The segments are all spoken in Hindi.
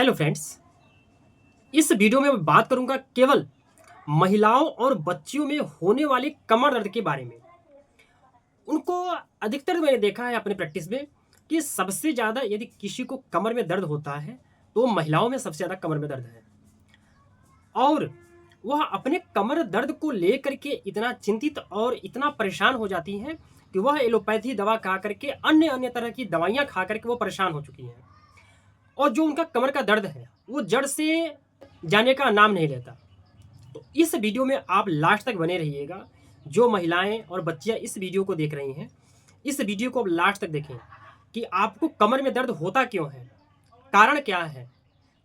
Hello friends. इस वीडियो में मैं बात करूंगा केवल महिलाओं और बच्चियों में होने वाले कमर दर्द के बारे में। उनको अधिकतर मैंने देखा है अपने प्रैक्टिस में कि सबसे ज़्यादा यदि किसी को कमर में दर्द होता है तो महिलाओं में सबसे ज़्यादा कमर में दर्द है। और वह अपने कमर दर्द को लेकर के इतना चिंतित और इतना परेशान हो जाती हैं कि वह एलोपैथी दवा खा करके अन्य अन्य तरह की दवाइयाँ खा करके वो परेशान हो चुकी हैं। और जो उनका कमर का दर्द है वो जड़ से जाने का नाम नहीं लेता। तो इस वीडियो में आप लास्ट तक बने रहिएगा। जो महिलाएं और बच्चियां इस वीडियो को देख रही हैं, इस वीडियो को आप लास्ट तक देखें कि आपको कमर में दर्द होता क्यों है, कारण क्या है।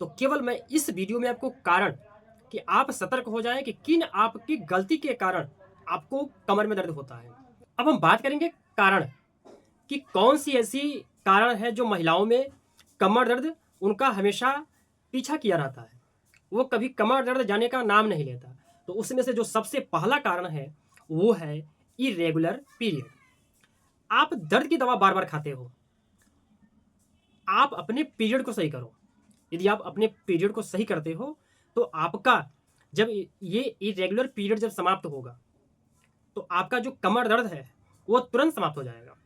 तो केवल मैं इस वीडियो में आपको कारण कि आप सतर्क हो जाएं कि किन आपकी गलती के कारण आपको कमर में दर्द होता है। अब हम बात करेंगे कारण कि कौन सी ऐसी कारण है जो महिलाओं में कमर दर्द उनका हमेशा पीछा किया रहता है, वो कभी कमर दर्द जाने का नाम नहीं लेता। तो उसमें से जो सबसे पहला कारण है वो है इरेगुलर पीरियड। आप दर्द की दवा बार बार खाते हो, आप अपने पीरियड को सही करो। यदि आप अपने पीरियड को सही करते हो तो आपका जब ये इरेगुलर पीरियड जब समाप्त होगा तो आपका जो कमर दर्द है वो तुरंत समाप्त हो जाएगा।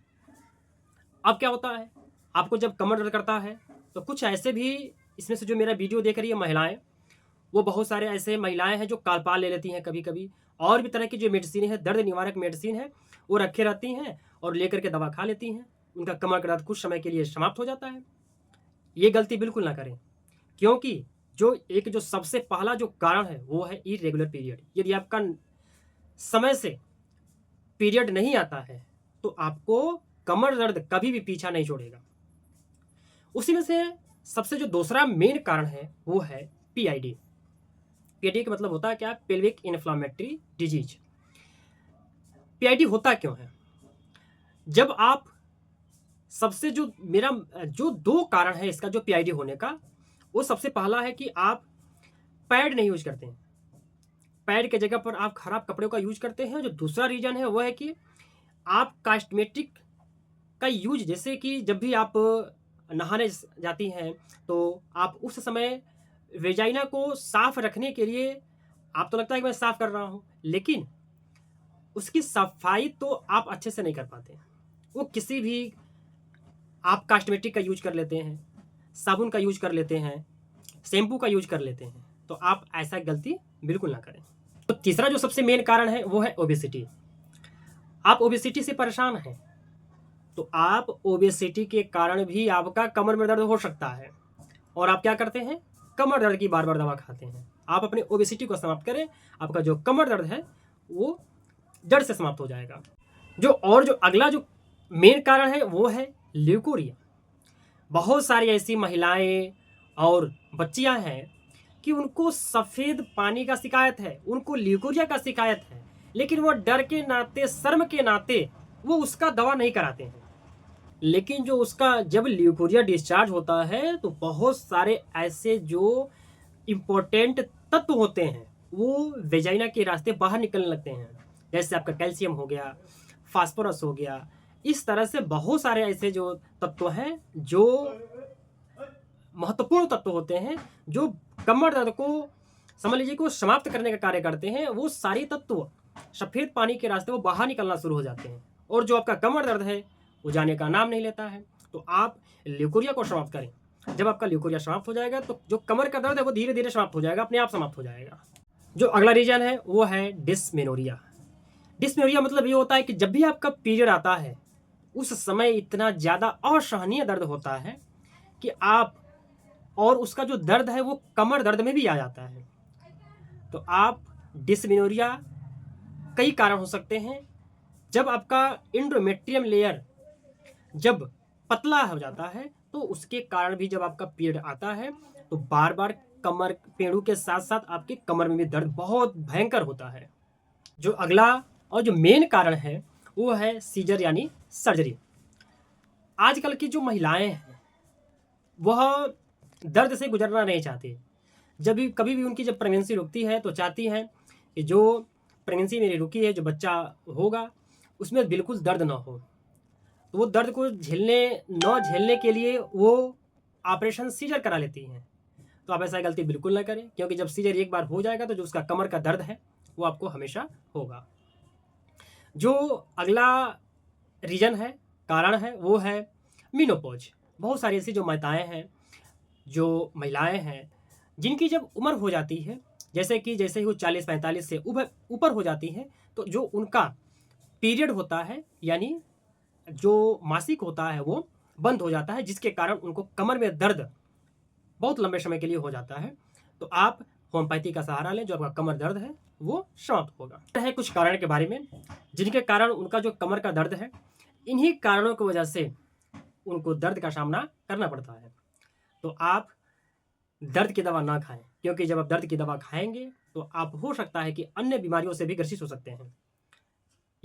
अब क्या होता है, आपको जब कमर दर्द करता है तो कुछ ऐसे भी इसमें से जो मेरा वीडियो देख रही है महिलाएं, वो बहुत सारे ऐसे महिलाएं हैं जो कालपाल ले लेती हैं कभी कभी, और भी तरह की जो मेडिसिन है, दर्द निवारक मेडिसिन है, वो रखे रहती हैं और लेकर के दवा खा लेती हैं। उनका कमर का दर्द कुछ समय के लिए समाप्त हो जाता है। ये गलती बिल्कुल ना करें, क्योंकि जो सबसे पहला जो कारण है वो है इरेगुलर पीरियड। यदि आपका समय से पीरियड नहीं आता है तो आपको कमर दर्द कभी भी पीछा नहीं छोड़ेगा। उसी में से सबसे जो दूसरा मेन कारण है वो है पीआईडी। पीआईडी का मतलब होता है क्या, पेल्विक इन्फ्लामेटरी डिजीज। पीआईडी होता क्यों है, जब आप सबसे जो मेरा जो दो कारण है इसका जो पीआईडी होने का, वो सबसे पहला है कि आप पैड नहीं यूज करते हैं, पैड के जगह पर आप खराब कपड़ों का यूज करते हैं। जो दूसरा रीजन है वो है कि आप कॉस्मेटिक का यूज, जैसे कि जब भी आप नहाने जाती हैं तो आप उस समय वेजाइना को साफ रखने के लिए, आप तो लगता है कि मैं साफ कर रहा हूँ, लेकिन उसकी सफाई तो आप अच्छे से नहीं कर पाते। वो किसी भी आप कॉस्मेटिक का यूज कर लेते हैं, साबुन का यूज कर लेते हैं, शैम्पू का यूज कर लेते हैं। तो आप ऐसा गलती बिल्कुल ना करें। तो तीसरा जो सबसे मेन कारण है वो है ओबेसिटी। आप ओबेसिटी से परेशान हैं तो आप ओबेसिटी के कारण भी आपका कमर में दर्द हो सकता है, और आप क्या करते हैं, कमर दर्द की बार बार दवा खाते हैं। आप अपने ओबेसिटी को समाप्त करें, आपका जो कमर दर्द है वो जड़ से समाप्त हो जाएगा। जो अगला जो मेन कारण है वो है ल्यूकोरिया। बहुत सारी ऐसी महिलाएं और बच्चियां हैं कि उनको सफ़ेद पानी का शिकायत है, उनको ल्यूकोरिया का शिकायत है, लेकिन वो डर के नाते, शर्म के नाते वो उसका दवा नहीं कराते हैं। लेकिन जो उसका जब ल्यूकोरिया डिस्चार्ज होता है तो बहुत सारे ऐसे जो इम्पोर्टेंट तत्व होते हैं वो वेजाइना के रास्ते बाहर निकलने लगते हैं। जैसे आपका कैल्शियम हो गया, फास्फोरस हो गया, इस तरह से बहुत सारे ऐसे जो तत्व हैं, जो महत्वपूर्ण तत्व होते हैं, जो कमर दर्द को समझ लीजिए को समाप्त करने का कार्य करते हैं, वो सारे तत्व सफ़ेद पानी के रास्ते वो बाहर निकलना शुरू हो जाते हैं, और जो आपका कमर दर्द है वो जाने का नाम नहीं लेता है। तो आप ल्यूकोरिया को समाप्त करें। जब आपका ल्यूकोरिया समाप्त हो जाएगा तो जो कमर का दर्द है वो धीरे धीरे समाप्त हो जाएगा, अपने आप समाप्त हो जाएगा। जो अगला रीजन है वो है डिस्मेनोरिया। डिस्मेनोरिया मतलब ये होता है कि जब भी आपका पीरियड आता है उस समय इतना ज़्यादा असहनीय दर्द होता है कि आप, और उसका जो दर्द है वो कमर दर्द में भी आ जाता है। तो आप डिस्मेनोरिया कई कारण हो सकते हैं। जब आपका एंडोमेट्रियम लेयर जब पतला हो जाता है तो उसके कारण भी जब आपका पीरियड आता है तो बार बार कमर, पेड़ों के साथ साथ आपके कमर में भी दर्द बहुत भयंकर होता है। जो अगला और जो मेन कारण है वो है सीजर यानी सर्जरी। आजकल की जो महिलाएं हैं वह दर्द से गुजरना नहीं चाहती। जब भी कभी भी उनकी जब प्रेगनेंसी रुकती है तो चाहती हैं कि जो प्रेगनेंसी मेरी रुकी है, जो बच्चा होगा उसमें बिल्कुल दर्द ना हो। तो वो दर्द को झेलने के लिए वो ऑपरेशन सीजर करा लेती हैं। तो आप ऐसा गलती बिल्कुल ना करें, क्योंकि जब सीजर एक बार हो जाएगा तो जो उसका कमर का दर्द है वो आपको हमेशा होगा। जो अगला रीज़न है, कारण है, वो है मेनोपॉज़। बहुत सारी ऐसी जो माताएँ हैं, जो महिलाएँ हैं, जिनकी जब उम्र हो जाती है, जैसे ही वो 40-45 से ऊपर हो जाती हैं, तो जो उनका पीरियड होता है, यानी जो मासिक होता है वो बंद हो जाता है, जिसके कारण उनको कमर में दर्द बहुत लंबे समय के लिए हो जाता है। तो आप होम्योपैथी का सहारा लें, जो आपका कमर दर्द है वो समाप्त होगा। है कुछ कारण के बारे में, जिनके कारण उनका जो कमर का दर्द है, इन्हीं कारणों की वजह से उनको दर्द का सामना करना पड़ता है। तो आप दर्द की दवा ना खाएँ, क्योंकि जब आप दर्द की दवा खाएँगे तो आप हो सकता है कि अन्य बीमारियों से भी ग्रसित हो सकते हैं।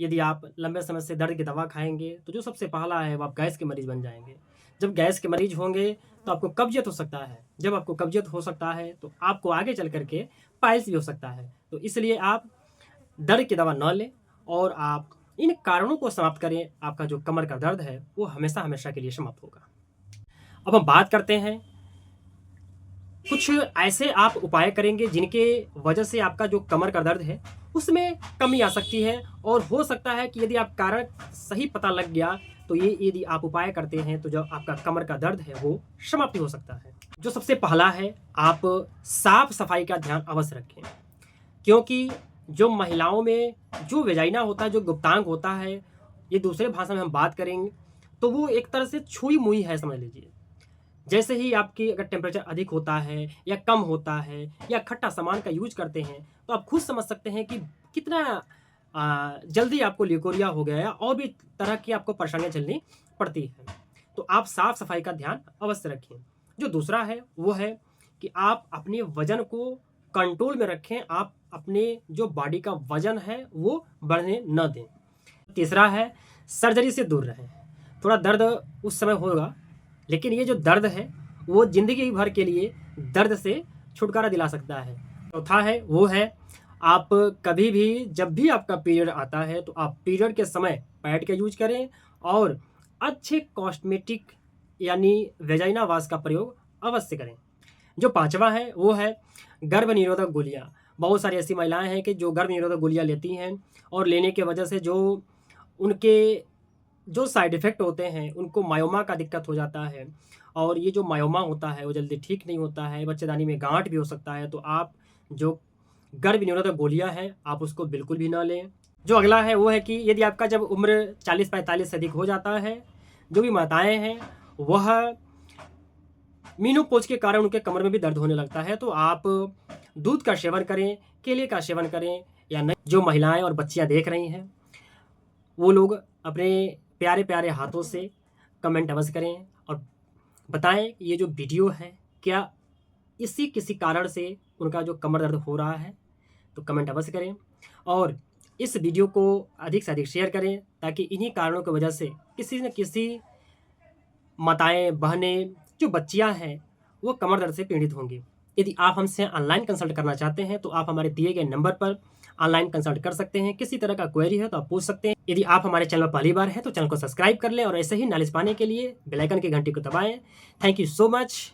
यदि आप लंबे समय से दर्द की दवा खाएँगे, तो जो सबसे पहला है वो आप गैस के मरीज़ बन जाएँगे। जब गैस के मरीज़ होंगे तो आपको कब्ज़ियत हो सकता है। जब आपको कब्ज़ियत हो सकता है तो आपको आगे चल कर के पाइल्स भी हो सकता है। तो इसलिए आप दर्द की दवा ना लें और आप इन कारणों को समाप्त करें, आपका जो कमर का दर्द है वो हमेशा-हमेशा के लिए समाप्त होगा। अब हम बात करते हैं, कुछ ऐसे आप उपाय करेंगे जिनके वजह से आपका जो कमर का दर्द है उसमें कमी आ सकती है, और हो सकता है कि यदि आप कारण सही पता लग गया तो ये यदि आप उपाय करते हैं तो जो आपका कमर का दर्द है वो समाप्ति हो सकता है। जो सबसे पहला है, आप साफ सफाई का ध्यान अवश्य रखें, क्योंकि जो महिलाओं में जो वेजाइना होता है, जो गुप्तांग होता है, ये दूसरे भाषा में हम बात करेंगे तो वो एक तरह से छुई मुई है, समझ लीजिए। जैसे ही आपकी अगर टेम्परेचर अधिक होता है या कम होता है या खट्टा सामान का यूज़ करते हैं, तो आप खुद समझ सकते हैं कि कितना जल्दी आपको ल्यूकोरिया हो गया है और भी तरह की आपको परेशानियाँ झेलनी पड़ती हैं। तो आप साफ-सफाई का ध्यान अवश्य रखें। जो दूसरा है, वो है कि आप अपने वज़न को कंट्रोल में रखें, आप अपने जो बॉडी का वज़न है, वो बढ़ने ना दें। तीसरा है, सर्जरी से दूर रहें। थोड़ा दर्द उस समय होगा, लेकिन ये जो दर्द है वो ज़िंदगी भर के लिए दर्द से छुटकारा दिला सकता है। चौथा है, वो है, आप कभी भी जब भी आपका पीरियड आता है तो आप पीरियड के समय पैड का यूज़ करें और अच्छे कॉस्मेटिक यानी वेजाइना वाश का प्रयोग अवश्य करें। जो पाँचवा है, वो है गर्भ निरोधक गोलियाँ। बहुत सारी ऐसी महिलाएँ हैं कि जो गर्भ निरोधक गोलियाँ लेती हैं और लेने की वजह से जो उनके जो साइड इफ़ेक्ट होते हैं, उनको मायोमा का दिक्कत हो जाता है, और ये जो मायोमा होता है वो जल्दी ठीक नहीं होता है, बच्चेदानी में गाँठ भी हो सकता है। तो आप जो गर्भ निरोधक गोलियाँ हैं, आप उसको बिल्कुल भी ना लें। जो अगला है, वो है कि यदि आपका जब उम्र 40-45 से अधिक हो जाता है, जो भी माताएँ हैं, वह मेनोपॉज़ के कारण उनके कमर में भी दर्द होने लगता है, तो आप दूध का सेवन करें, केले का सेवन करें या नहीं। जो महिलाएँ और बच्चियाँ देख रही हैं, वो लोग अपने प्यारे-प्यारे हाथों से कमेंट अवश्य करें और बताएँ कि ये जो वीडियो है, क्या इसी किसी कारण से उनका जो कमर दर्द हो रहा है? तो कमेंट अवश्य करें और इस वीडियो को अधिक से अधिक शेयर करें, ताकि इन्हीं कारणों की वजह से किसी न किसी माताएँ, बहनें, जो बच्चियाँ हैं, वो कमर दर्द से पीड़ित होंगी। यदि आप हमसे ऑनलाइन कंसल्ट करना चाहते हैं, तो आप हमारे दिए गए नंबर पर ऑनलाइन कंसल्ट कर सकते हैं। किसी तरह का क्वेरी है तो आप पूछ सकते हैं। यदि आप हमारे चैनल पर पहली बार हैं, तो चैनल को सब्सक्राइब कर लें और ऐसे ही नॉलेज पाने के लिए बेल आइकन की घंटी को दबाएँ। Thank you so much.